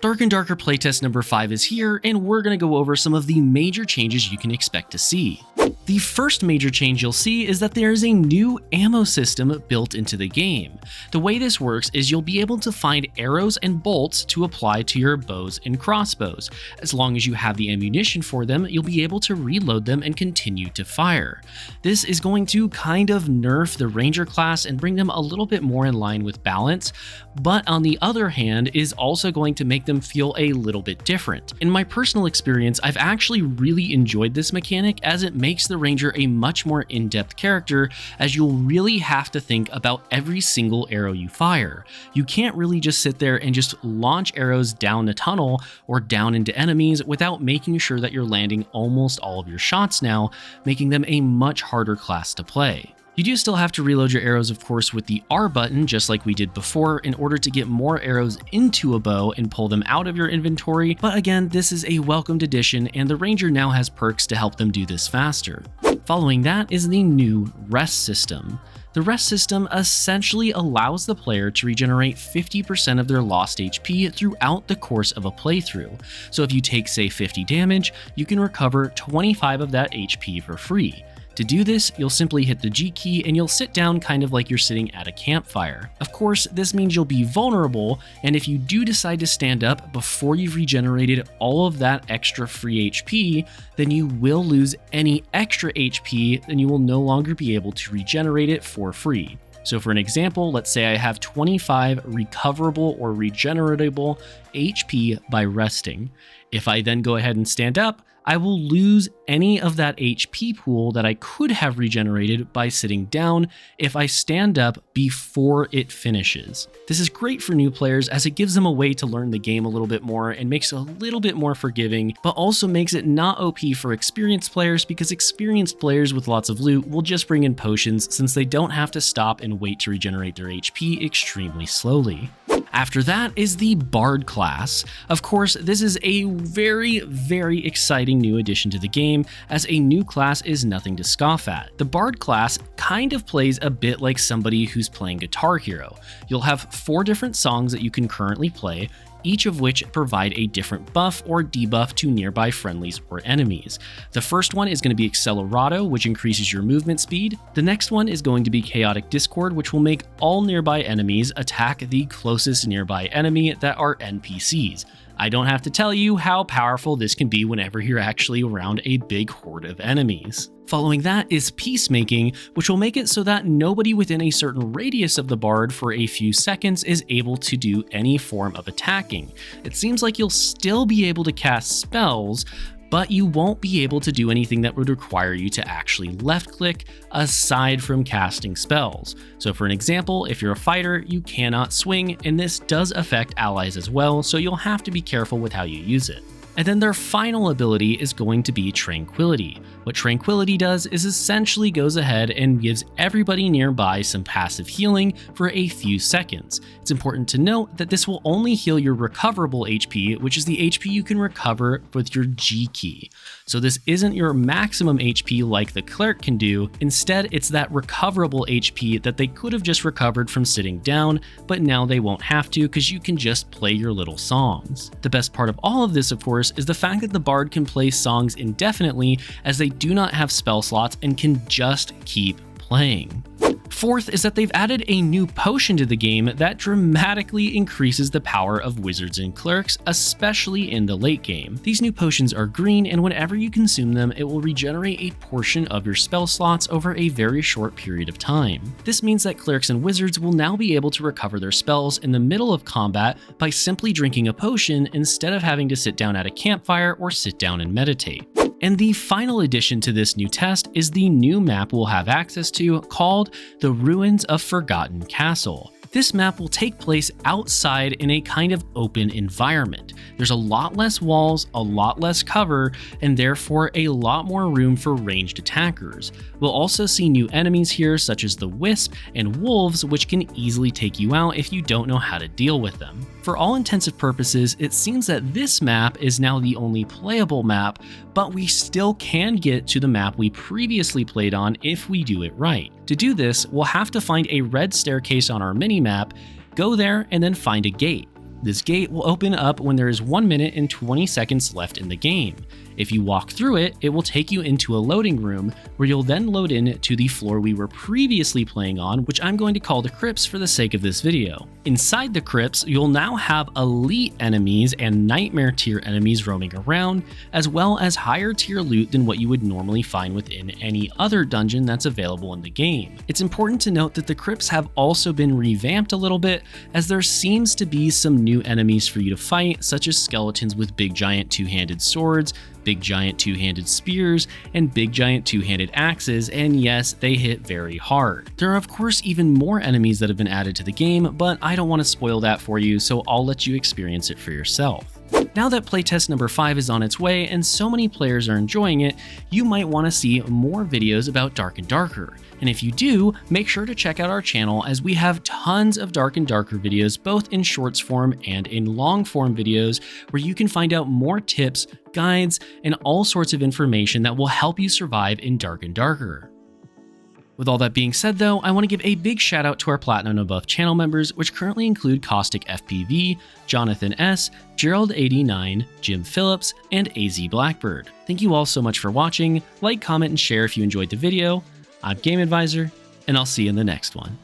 Dark and Darker playtest number 5 is here, and we're going to go over some of the major changes you can expect to see. The first major change you'll see is that there is a new ammo system built into the game. The way this works is you'll be able to find arrows and bolts to apply to your bows and crossbows. As long as you have the ammunition for them, you'll be able to reload them and continue to fire. This is going to kind of nerf the Ranger class and bring them a little bit more in line with balance, but on the other hand is also going to make them feel a little bit different. In my personal experience, I've actually really enjoyed this mechanic as it makes the Ranger a much more in-depth character, as you'll really have to think about every single arrow you fire. You can't really just sit there and just launch arrows down a tunnel or down into enemies without making sure that you're landing almost all of your shots now, making them a much harder class to play. You do still have to reload your arrows, of course, with the R button, just like we did before, in order to get more arrows into a bow and pull them out of your inventory. But again, this is a welcomed addition, and the Ranger now has perks to help them do this faster. Following that is the new rest system. The rest system essentially allows the player to regenerate 50% of their lost HP throughout the course of a playthrough. So if you take, say, 50 damage, you can recover 25 of that HP for free. To do this, you'll simply hit the G key and you'll sit down kind of like you're sitting at a campfire. Of course, this means you'll be vulnerable, and if you do decide to stand up before you've regenerated all of that extra free HP, then you will lose any extra HP, and you will no longer be able to regenerate it for free. So for an example, let's say I have 25 recoverable or regeneratable HP by resting. If I then go ahead and stand up, I will lose any of that HP pool that I could have regenerated by sitting down if I stand up before it finishes. This is great for new players as it gives them a way to learn the game a little bit more and makes it a little bit more forgiving, but also makes it not OP for experienced players, because experienced players with lots of loot will just bring in potions since they don't have to stop and wait to regenerate their HP extremely slowly. After that is the Bard class. Of course, this is a very exciting new addition to the game, as a new class is nothing to scoff at. The Bard class kind of plays a bit like somebody who's playing Guitar Hero. You'll have 4 different songs that you can currently play, each of which provide a different buff or debuff to nearby friendlies or enemies. The first one is going to be Accelerado, which increases your movement speed. The next one is going to be Chaotic Discord, which will make all nearby enemies attack the closest nearby enemy that are NPCs. I don't have to tell you how powerful this can be whenever you're actually around a big horde of enemies. Following that is Peacemaking, which will make it so that nobody within a certain radius of the Bard for a few seconds is able to do any form of attacking. It seems like you'll still be able to cast spells, but you won't be able to do anything that would require you to actually left click aside from casting spells. So for an example, if you're a fighter, you cannot swing, and this does affect allies as well, so you'll have to be careful with how you use it. And then their final ability is going to be Tranquility. What Tranquility does is essentially goes ahead and gives everybody nearby some passive healing for a few seconds. It's important to note that this will only heal your recoverable HP, which is the HP you can recover with your G key. So this isn't your maximum HP like the Cleric can do. Instead, it's that recoverable HP that they could have just recovered from sitting down, but now they won't have to because you can just play your little songs. The best part of all of this, of course, is the fact that the Bard can play songs indefinitely, as they do not have spell slots and can just keep playing. Fourth is that they've added a new potion to the game that dramatically increases the power of wizards and clerics, especially in the late game. These new potions are green, and whenever you consume them, it will regenerate a portion of your spell slots over a very short period of time. This means that clerics and wizards will now be able to recover their spells in the middle of combat by simply drinking a potion instead of having to sit down at a campfire or sit down and meditate. And the final addition to this new test is the new map we'll have access to, called The Ruins of Forgotten Castle. This map will take place outside in a kind of open environment. There's a lot less walls, a lot less cover, and therefore a lot more room for ranged attackers. We'll also see new enemies here, such as the Wisp and Wolves, which can easily take you out if you don't know how to deal with them. For all intensive purposes, it seems that this map is now the only playable map, but we still can get to the map we previously played on if we do it right. To do this, we'll have to find a red staircase on our minimap, go there, and then find a gate. This gate will open up when there is 1 minute and 20 seconds left in the game. If you walk through it, it will take you into a loading room where you'll then load in to the floor we were previously playing on, which I'm going to call the crypts for the sake of this video. Inside the crypts, you'll now have elite enemies and nightmare tier enemies roaming around, as well as higher tier loot than what you would normally find within any other dungeon that's available in the game. It's important to note that the crypts have also been revamped a little bit, as there seems to be some new enemies for you to fight, such as skeletons with big giant two-handed swords, big giant two-handed spears, and big giant two-handed axes, and yes, they hit very hard. There are of course even more enemies that have been added to the game, but I don't want to spoil that for you, so I'll let you experience it for yourself. Now that playtest number 5 is on its way and so many players are enjoying it, you might want to see more videos about Dark and Darker. And if you do, make sure to check out our channel, as we have tons of Dark and Darker videos, both in shorts form and in long form videos, where you can find out more tips, guides, and all sorts of information that will help you survive in Dark and Darker. With all that being said though, I want to give a big shout out to our Platinum and Above channel members, which currently include Caustic FPV, Jonathan S, Gerald89, Jim Phillips, and AZ Blackbird. Thank you all so much for watching. Like, comment, and share if you enjoyed the video. I'm Game Advisor, and I'll see you in the next one.